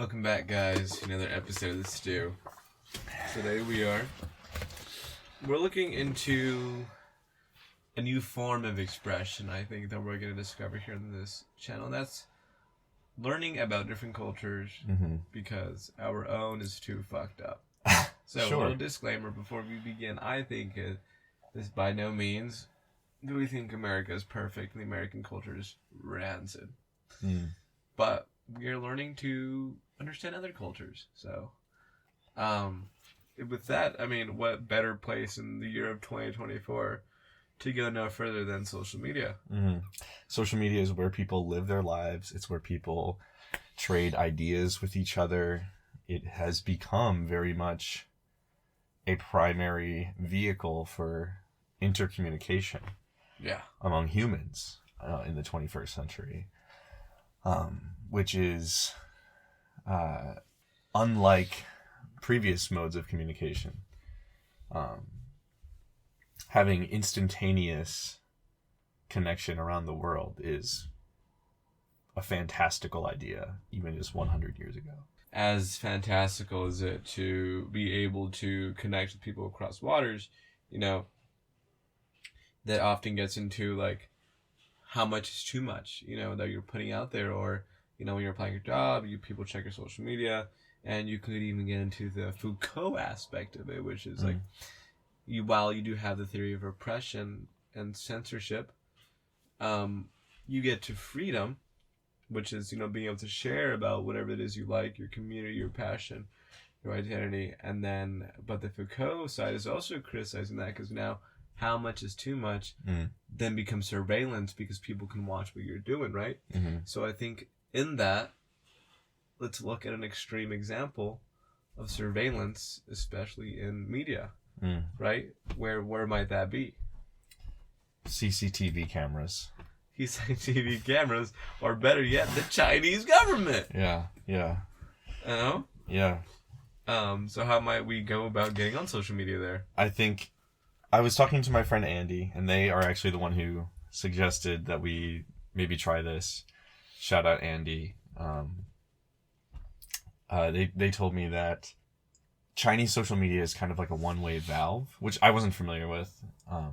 Welcome back, guys, to another episode of The Stew. Today we're looking into a new form of expression, I think, that we're going to discover here on this channel. And that's learning about different cultures because our own is too fucked up. So, Sure. A little disclaimer before we begin. I think this by no means do we think America is perfect and the American culture is rancid. But we are learning to understand other cultures. So, with that, I mean, what better place in the year of 2024 to go no further than social media? Social media is where people live their lives. It's where people trade ideas with each other. It has become very much a primary vehicle for intercommunication among humans in the 21st century, which is unlike previous modes of communication. Having instantaneous connection around the world is a fantastical idea, even just 100 years ago. As fantastical as it to be able to connect with people across waters, that often gets into like how much is too much, that you're putting out there, or when you're applying your job, people check your social media, and you could even get into the Foucault aspect of it, which is like while you do have the theory of oppression and censorship, you get to freedom, which is, being able to share about whatever it is you like, your community, your passion, your identity. And then, but the Foucault side is also criticizing that because now how much is too much then becomes surveillance because people can watch what you're doing, right? So I think in that, let's look at an extreme example of surveillance, especially in media, right? Where might that be? CCTV cameras. CCTV cameras, or better yet, the Chinese government. Yeah. Oh? Yeah. So how might we go about getting on social media there? I think I was talking to my friend Andy, and they are actually the one who suggested that we maybe try this. Shout out Andy. They told me that Chinese social media is kind of like a one-way valve, which I wasn't familiar with,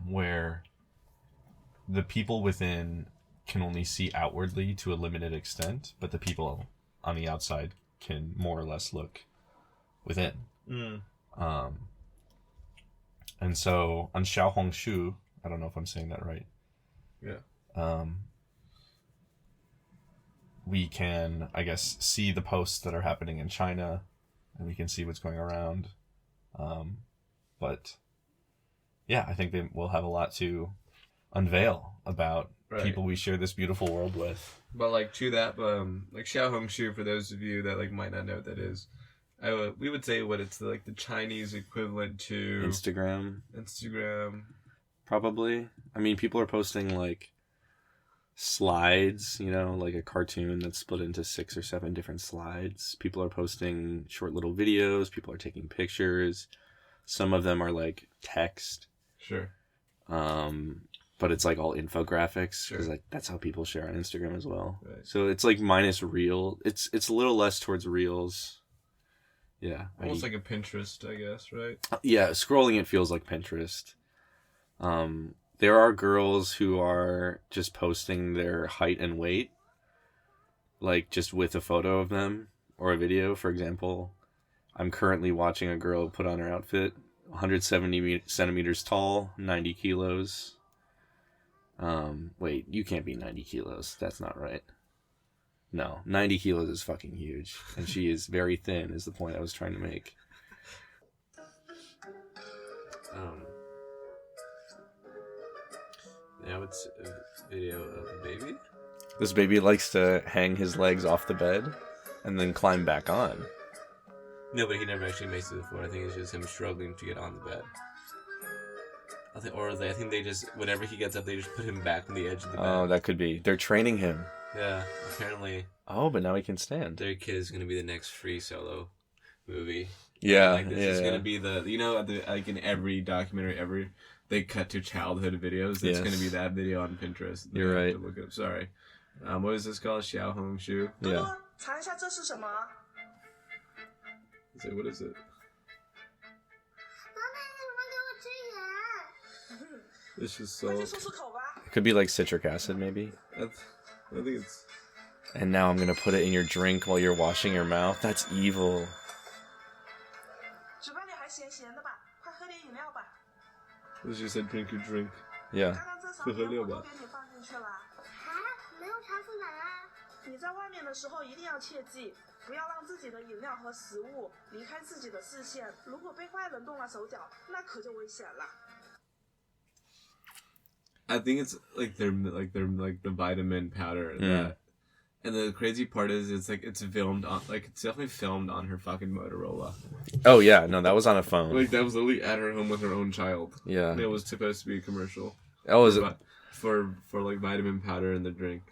where the people within can only see outwardly to a limited extent, but the people on the outside can more or less look within. And so on Xiaohongshu, I don't know if I'm saying that right. Yeah. We can, I guess, see the posts that are happening in China, and we can see what's going around. But yeah, I think they will have a lot to unveil about people we share this beautiful world with. But like to that, like Xiaohongshu, for those of you that like might not know what that is, we would say what it's like the Chinese equivalent to Instagram. Probably. I mean, people are posting like slides, like a cartoon that's split into 6 or 7 different slides. People are posting short little videos. People are taking pictures. Some of them are like text. Sure. But it's like all infographics because like that's how people share on Instagram as well. Right. So it's like minus reel. It's a little less towards reels. Yeah. Almost like a Pinterest, I guess, right? Yeah, scrolling it feels like Pinterest. There are girls who are just posting their height and weight, like just with a photo of them or a video. For example, I'm currently watching a girl put on her outfit, 170 centimeters tall, 90 kilos. Wait, you can't be 90 kilos. That's not right. No, 90 kilos is fucking huge. And she is very thin, is the point I was trying to make. Now it's a video of a baby. This baby likes to hang his legs off the bed and then climb back on. No, but he never actually makes it to the floor. I think it's just him struggling to get on the bed. I think they just, whenever he gets up, they just put him back on the edge of the bed. Oh, that could be. They're training him. Yeah, apparently. Oh, but now he can stand. Their kid is going to be the next Free Solo movie. Yeah, like this is going to be the, like in every documentary, they cut to childhood videos. It's going to be that video on Pinterest. You're right. To look up. Sorry. What is this called? Xiaohongshu? Yeah. Say, what is it? This is so. It could be like citric acid, maybe. I think it's. And now I'm gonna put it in your drink while you're washing your mouth. That's evil. This just said drink your drink. Yeah. 喝六吧。你在外面的时候一定要切记，不要让自己的饮料和食物离开自己的视线。如果被坏人动了手脚，那可就危险了。I think it's like their the vitamin powder that, and the crazy part is it's filmed on it's definitely filmed on her fucking Motorola. Oh yeah, no, that was on a phone. Like that was literally at her home with her own child. Yeah. And it was supposed to be a commercial. Oh, was it? For like vitamin powder in the drink.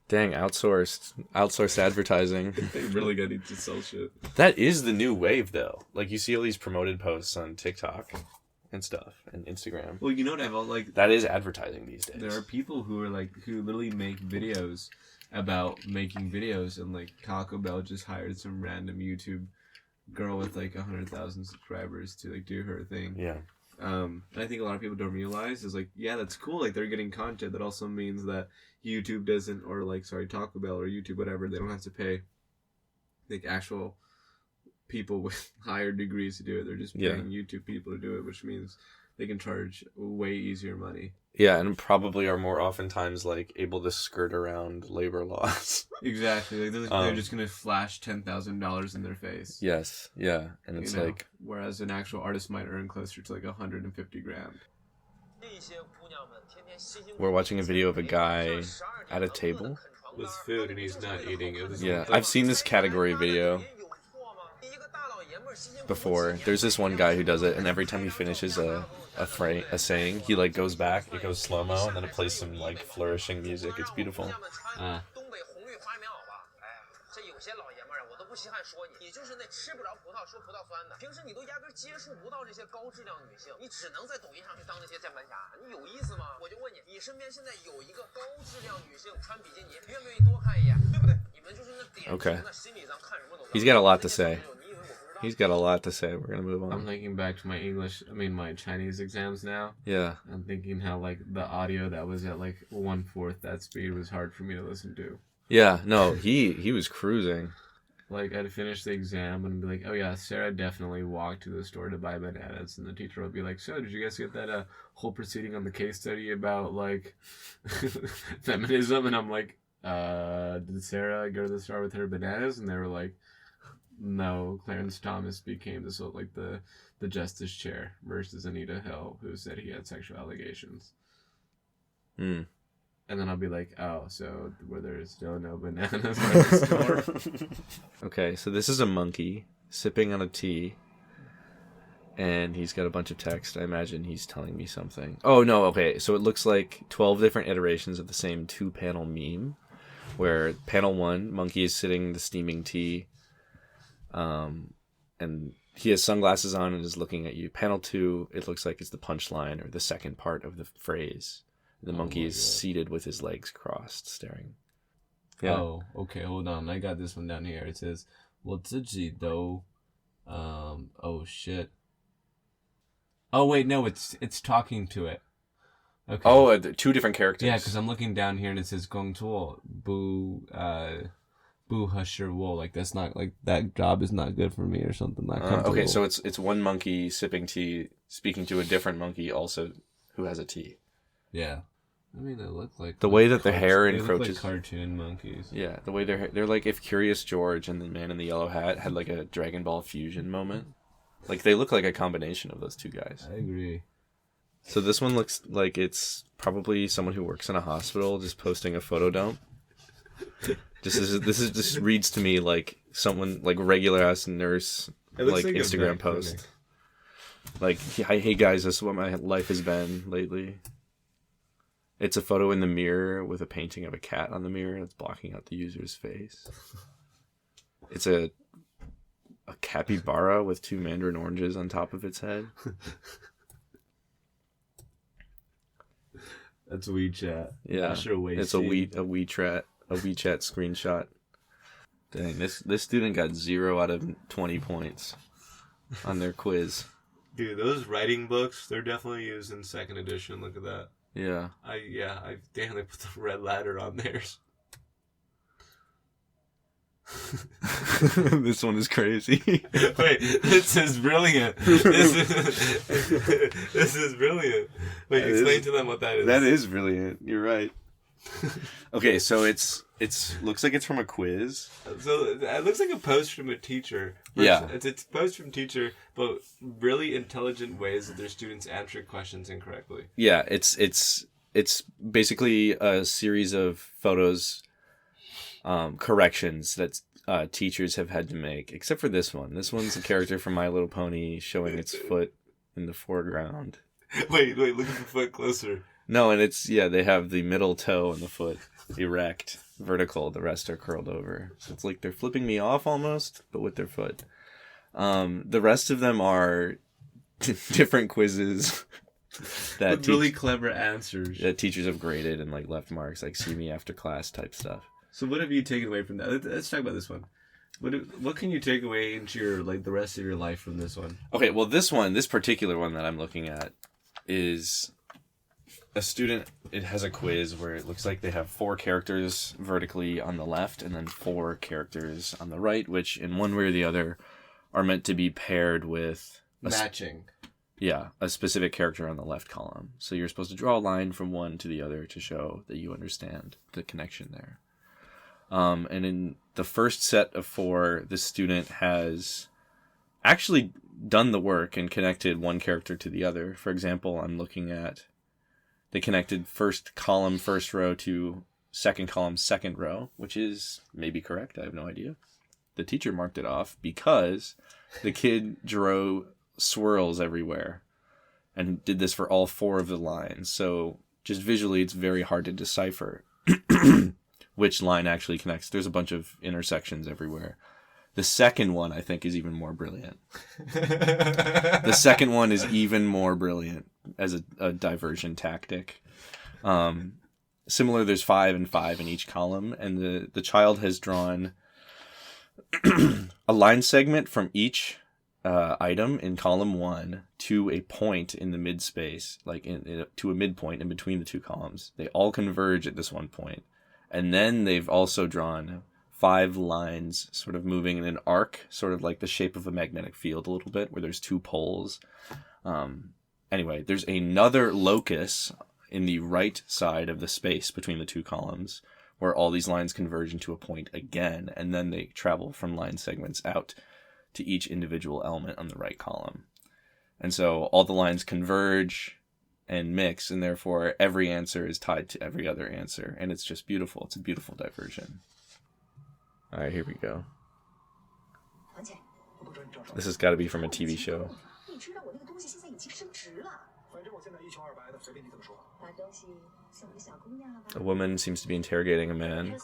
Dang, outsourced advertising. They really got to sell shit. That is the new wave, though. Like you see all these promoted posts on TikTok and stuff and Instagram. Well, you know what I've like. That is advertising these days. There are people who are who literally make videos about making videos, and like Taco Bell just hired some random YouTube girl with 100,000 subscribers to do her thing. Yeah. And I think a lot of people don't realize is yeah, that's cool. They're getting content. That also means that YouTube doesn't, or Taco Bell or YouTube, whatever, they don't have to pay actual people with higher degrees to do it. They're just paying YouTube people to do it, which means they can charge way easier money. Yeah, and probably are more oftentimes able to skirt around labor laws. Exactly. They're just gonna flash $10,000 in their face. Yes. Yeah, and it's whereas an actual artist might earn closer to $150 grand. We're watching a video of a guy at a table with food, and he's not eating it. Yeah, I've seen this category video before. There's this one guy who does it, and every time he finishes a saying, he goes back, it goes slow-mo, and then it plays some flourishing music. It's beautiful. 些老爷们儿，我都不稀罕说你，你就是那吃不着葡萄说葡萄酸的，平时你都压根接触不到这些高质量女性，你只能在抖音上去当那些键盘侠，你有意思吗？我就问你，你身边现在有一个高质量女性穿比基尼，愿不愿意多看一眼，对不对？你们就是那典型的心理上看什么都。He's got a lot to say. He's got a lot to say. We're gonna move on. I'm thinking back to my Chinese exams now. Yeah. I'm thinking how the audio that was at 1/4 that speed was hard for me to listen to. Yeah, no, he was cruising. I'd finish the exam and be like, oh yeah, Sarah definitely walked to the store to buy bananas, and the teacher would be like, so did you guys get that whole proceeding on the case study about feminism? And I'm like, did Sarah go to the store with her bananas? And they were like, no, Clarence Thomas became the justice chair versus Anita Hill, who said he had sexual allegations. And then I'll be like, oh, so were there still no bananas at the store? Okay, so this is a monkey sipping on a tea. And he's got a bunch of text. I imagine he's telling me something. Oh, no, okay. So it looks like 12 different iterations of the same 2-panel meme. Where panel 1, monkey is sitting the steaming tea. And he has sunglasses on and is looking at you. Panel 2, it looks like it's the punchline or the second part of the phrase. The monkey is seated with his legs crossed, staring. Yeah. Oh, okay, hold on. I got this one down here. It says, 我自己都, oh shit. Oh wait, no, it's talking to it. Okay. Oh, 2 different characters. Yeah, because I'm looking down here and it says 工作 不合适我, that's not, that job is not good for me or something like that. Okay, so it's one monkey sipping tea, speaking to a different monkey also who has a tea. Yeah. I mean, they look like... The way that the hair encroaches... They look like cartoon monkeys. Yeah, the way they're like if Curious George and the man in the yellow hat had a Dragon Ball fusion moment. They look like a combination of those 2 guys. I agree. So this one looks like it's probably someone who works in a hospital just posting a photo dump. This reads to me like someone, regular ass nurse, Instagram post. Hey guys, this is what my life has been lately. It's a photo in the mirror with a painting of a cat on the mirror that's blocking out the user's face. It's a capybara with 2 mandarin oranges on top of its head. That's WeChat. Yeah, sure it's a WeChat screenshot. Dang, this student got 0 out of 20 points. on their quiz. Dude, those writing books, they're definitely used in second edition. Look at that. Yeah. I definitely put the red ladder on theirs. This one is crazy. Wait, this is brilliant. This is brilliant. Wait, That explain is- to them what that is. That is brilliant. You're right. Okay, so it's looks like it's from a quiz. So it looks like a post from a teacher. Yeah. It's a post from teacher, but really intelligent ways that their students answer questions incorrectly. Yeah, it's basically a series of photos, corrections that teachers have had to make, except for this one. This one's a character from My Little Pony showing its foot in the foreground. Wait, look at the foot closer. No, and they have the middle toe and the foot erect, vertical. The rest are curled over. So it's like they're flipping me off almost, but with their foot. The rest of them are different quizzes that With really clever answers. that teachers have graded and like left marks, like see me after class type stuff. So what have you taken away from that? Let's talk about this one. What can you take away into your the rest of your life from this one? Okay, well this particular one that I'm looking at is a student. It has a quiz where it looks like they have 4 characters vertically on the left and then 4 characters on the right, which in one way or the other are meant to be paired with Matching. a specific character on the left column. So you're supposed to draw a line from one to the other to show that you understand the connection there. And in the first set of 4, the student has actually done the work and connected one character to the other. For example, I'm looking at, they connected first column, first row to second column, second row, which is maybe correct. I have no idea. The teacher marked it off because the kid drew swirls everywhere and did this for all 4 of the lines. So just visually, it's very hard to decipher which line actually connects. There's a bunch of intersections everywhere. The second one, I think, is even more brilliant. The second one is even more brilliant as a diversion tactic. Similar, there's 5 and 5 in each column, and the child has drawn a line segment from each item in column 1 to a point in the mid space, like to a midpoint in between the 2 columns. They all converge at this one point. And then they've also drawn 5 lines sort of moving in an arc, sort of like the shape of a magnetic field a little bit, where there's 2 poles. Anyway, there's another locus in the right side of the space between the 2 columns where all these lines converge into a point again, and then they travel from line segments out to each individual element on the right column. And so all the lines converge and mix, and therefore every answer is tied to every other answer, and it's just beautiful. It's a beautiful diversion. All right, here we go. This has got to be from a TV show. A woman seems to be interrogating a man.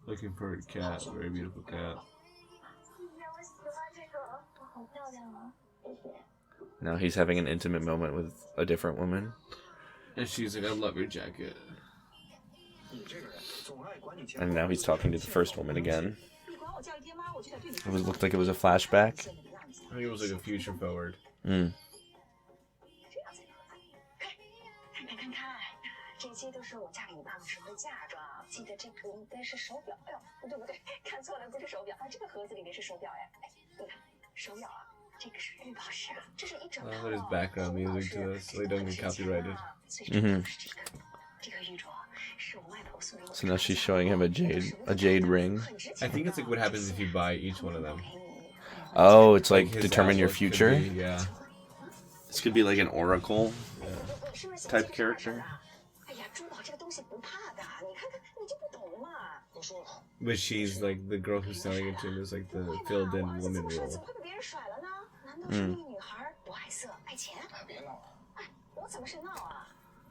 Looking for a cat, a very beautiful cat. Now he's having an intimate moment with a different woman. And she's like, I love your jacket. And now he's talking to the first woman again. It looked like it was a flashback. I think it was like a future forward. Mm. 这些都是我嫁给你爸的时候的嫁妆，记得这个应该是手表。哎呦，不对，看错了，不是手表啊，这个盒子里面是手表哎。哎，你看手表啊，这个是玉宝石啊，这是一整套。There's background music to this, so they don't get copyrighted. Mm-hmm. So now she's showing him a jade ring. I think it's like what happens if you buy each one of them. Oh, it's like his determine your outlook could future? be, yeah. This could be like an oracle type character. But she's like the girl who's selling it to him is like the filled in woman role. Mm. 怎么是闹啊？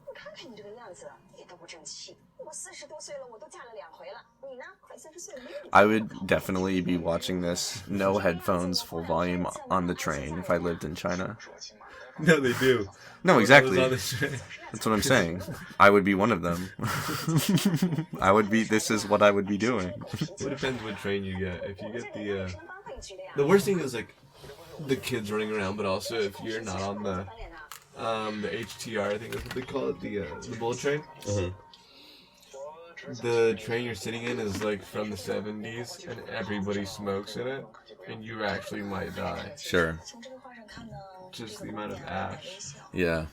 你看看你这个样子，一点都不争气。我40多岁了，我都嫁了2回了。你呢？快30岁了。I would definitely be watching this, no headphones, full volume on the train if I lived in China. No, they do. No, I was exactly. on this train. That's what I'm saying. I would be one of them. I would be. This is what I would be doing. It depends what train you get. If you get the worst thing is like the kids running around, but also if you're not on the HTR, I think that's what they call it, the bullet train. Mhm. The train you're sitting in is like from the 70s, and everybody smokes in it, and you actually might die. Sure. Just the amount of ash. Yeah.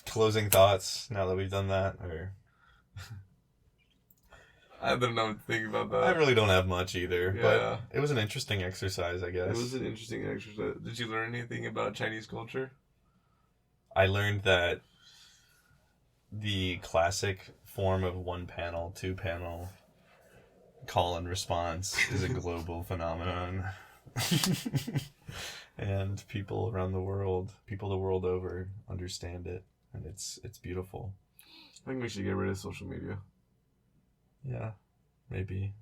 Closing thoughts now that we've done that, or I don't know what to think about that. I really don't have much either. Yeah. But it was an interesting exercise, I It guess. was an interesting exercise. Did you learn anything about Chinese culture? I learned that the classic form of one panel, two panel call and response is a global phenomenon. And people around the world, people the world over, understand it, and it's beautiful. I think we should get rid of social media. Yeah, maybe.